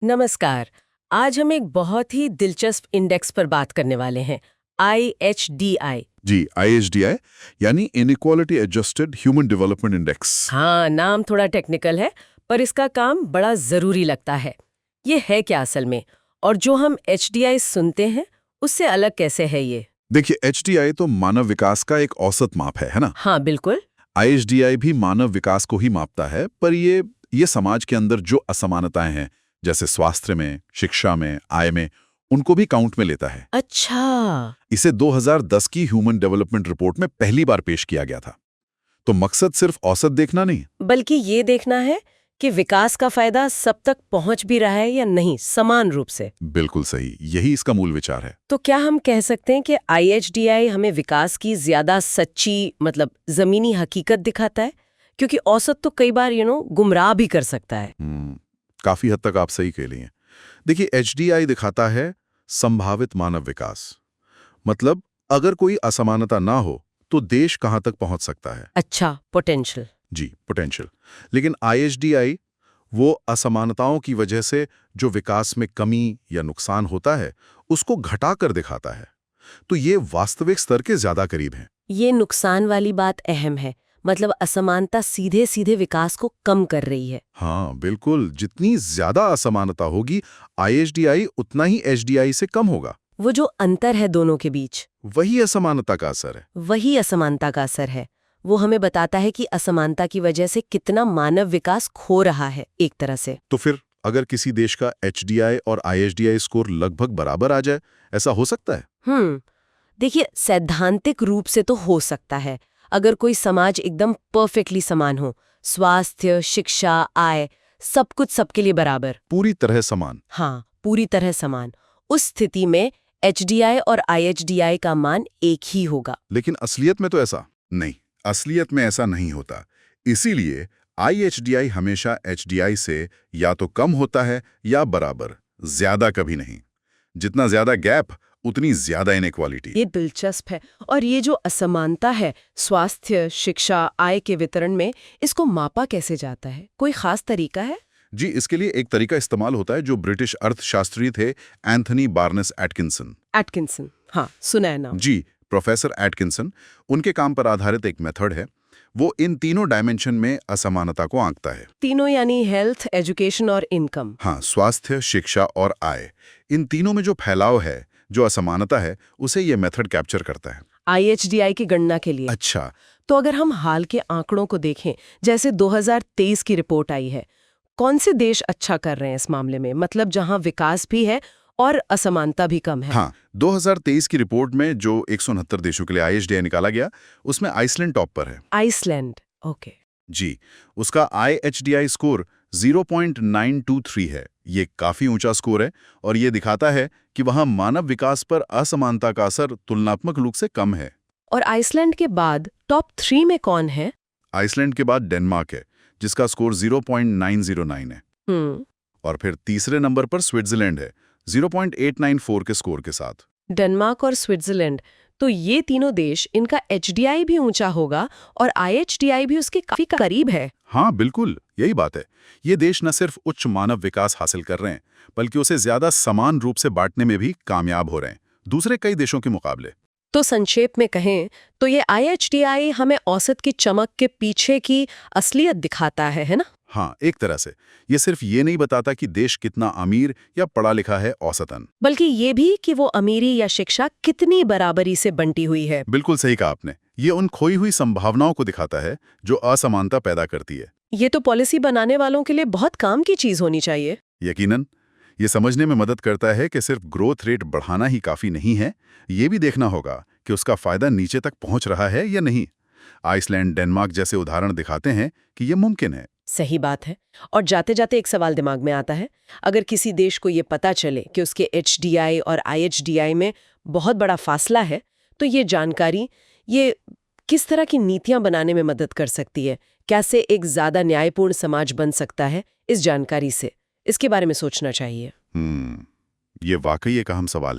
नमस्कार। आज हम एक बहुत ही दिलचस्प इंडेक्स पर बात करने वाले हैं, IHDI। जी, IHDI यानी inequality adjusted human development index. हाँ, नाम थोड़ा टेक्निकल है, पर इसका काम बड़ा जरूरी लगता है। ये है क्या असल में? और जो हम HDI सुनते हैं, उससे अलग कैसे है ये? देखिए, HDI तो मानव विकास का एक औसत माप है ना? हाँ, बिल्कुल। IHDI भी मानव विकास को ही मापता है, पर ये समाज के अंदर जो असमानताएं हैं, जैसे स्वास्थ्य में, शिक्षा में, आय में, उनको भी काउंट में लेता है। अच्छा। इसे 2010 की ह्यूमन डेवलपमेंट रिपोर्ट में पहली बार पेश किया गया था। तो मकसद सिर्फ औसत देखना नहीं, बल्कि ये देखना है कि विकास का फायदा सब तक पहुंच भी रहा है या नहीं, समान रूप से। बिल्कुल सही, यही इसका मूल विचार है। तो क्या हम कह सकते हैं कि IHDI हमें विकास की ज्यादा सच्ची मतलब जमीनी हकीकत दिखाता है? क्योंकि औसत तो कई बार गुमराह भी कर सकता है। काफी हद तक आप सही कह रही हैं। देखिए, HDI दिखाता है संभावित मानव विकास। मतलब अगर कोई असमानता ना हो तो देश कहां तक पहुंच सकता है। अच्छा, पोटेंशियल। जी, पोटेंशियल। लेकिन IHDI वो असमानताओं की वजह से जो विकास में कमी या नुकसान होता है उसको घटाकर दिखाता है। तो ये वास्तविक स्तर के ज्यादा करीब है। ये नुकसान वाली बात अहम है। मतलब असमानता सीधे सीधे विकास को कम कर रही है। हाँ बिल्कुल, जितनी ज्यादा असमानता होगी IHDI उतना ही HDI से कम होगा। वो जो अंतर है दोनों के बीच, वही असमानता का असर है। वही असमानता का असर है। वो हमें बताता है कि असमानता की वजह से कितना मानव विकास खो रहा है एक तरह से। तो फिर अगर किसी देश का HDI और IHDI स्कोर लगभग बराबर आ जाए, ऐसा हो सकता है? देखिए, सैद्धांतिक रूप से तो हो सकता है। अगर कोई समाज एकदम परफेक्टली समान हो, स्वास्थ्य, शिक्षा, आय, सब कुछ सबके लिए बराबर। पूरी तरह समान। हाँ, पूरी तरह समान। उस स्थिति में HDI और IHDI का मान एक ही होगा। लेकिन असलियत में तो ऐसा नहीं। असलियत में ऐसा नहीं होता। इसीलिए IHDI हमेशा HDI से या तो कम होता है या बराबर, ज्यादा कभी नहीं। जितना ज्यादा गैप उतनी ज्यादा इनइक्वालिटी। ये दिलचस्प है। और ये जो असमानता है स्वास्थ्य, शिक्षा, आय के वितरण में, इसको मापा कैसे जाता है? कोई खास तरीका है? जी, इसके लिए एक तरीका इस्तेमाल होता है जो ब्रिटिश अर्थशास्त्री थे, एंथनी बार्नेस एटकिंसन। एटकिंसन, हाँ, सुना है नाम। जी, प्रोफेसर एटकिंसन, उनके काम पर आधारित एक मेथड है। वो इन तीनों डायमेंशन में असमानता को आंकता है। तीनों यानी हेल्थ, एजुकेशन और इनकम। हाँ, स्वास्थ्य, शिक्षा और आय, इन तीनों में जो फैलाव है, जो असमानता है, उसे ये मेथड कैप्चर करता है। IHDI की गणना के लिए। अच्छा। तो अगर हम हाल के आंकड़ों को देखें, जैसे 2023 की रिपोर्ट आई है, कौन से देश अच्छा कर रहे हैं इस मामले में? मतलब जहां विकास भी है और असमानता भी कम है। हाँ, 2023 की रिपोर्ट में जो 169 देशों के लिए IHDI निकाला गया, उसमें आइसलैंड टॉप पर है। Iceland, okay. जी, उसका IHDI स्कोर 0.923 है। ये काफी ऊंचा स्कोर है और ये दिखाता है कि वहां मानव विकास पर असमानता का असर तुलनात्मक रूप से कम है। और आइसलैंड के बाद टॉप 3 में कौन है? आइसलैंड के बाद डेनमार्क है, जिसका स्कोर 0.909 है। और फिर तीसरे नंबर पर स्विट्जरलैंड है, 0.894 के स्कोर के साथ। डेनमार्क और स्विट्जरलैंड, तो ये तीनों देश, इनका HDI भी ऊंचा होगा और IHDI भी उसके काफी करीब है। हाँ बिल्कुल, यही बात है। ये देश न सिर्फ उच्च मानव विकास हासिल कर रहे हैं, बल्कि उसे ज्यादा समान रूप से बांटने में भी कामयाब हो रहे हैं, दूसरे कई देशों के मुकाबले। तो संक्षेप में कहें तो ये IHDI हमें औसत की चमक के पीछे की असलियत दिखाता है ना? हाँ, एक तरह से। ये सिर्फ ये नहीं बताता कि देश कितना अमीर या पढ़ा लिखा है औसतन, बल्कि ये भी कि वो अमीरी या शिक्षा कितनी बराबरी से बंटी हुई है। बिल्कुल सही कहा आपने। ये उन खोई हुई संभावनाओं को दिखाता है जो असमानता पैदा करती है। ये तो पॉलिसी बनाने वालों के लिए बहुत काम की चीज होनी चाहिए। यकीनन, ये समझने में मदद करता है कि सिर्फ ग्रोथ रेट बढ़ाना ही काफी नहीं है, ये भी देखना होगा कि उसका फायदा नीचे तक पहुंच रहा है या नहीं। आइसलैंड, डेनमार्क जैसे उदाहरण दिखाते हैं कि ये मुमकिन है। सही बात है। और जाते जाते एक सवाल दिमाग में आता है, अगर किसी देश को ये पता चले कि उसके HDI और IHDI में बहुत बड़ा फासला है, तो ये जानकारी ये किस तरह की नीतियां बनाने में मदद कर सकती है? कैसे एक ज्यादा न्यायपूर्ण समाज बन सकता है इस जानकारी से? इसके बारे में सोचना चाहिए। ये वाकई एक अहम सवाल है।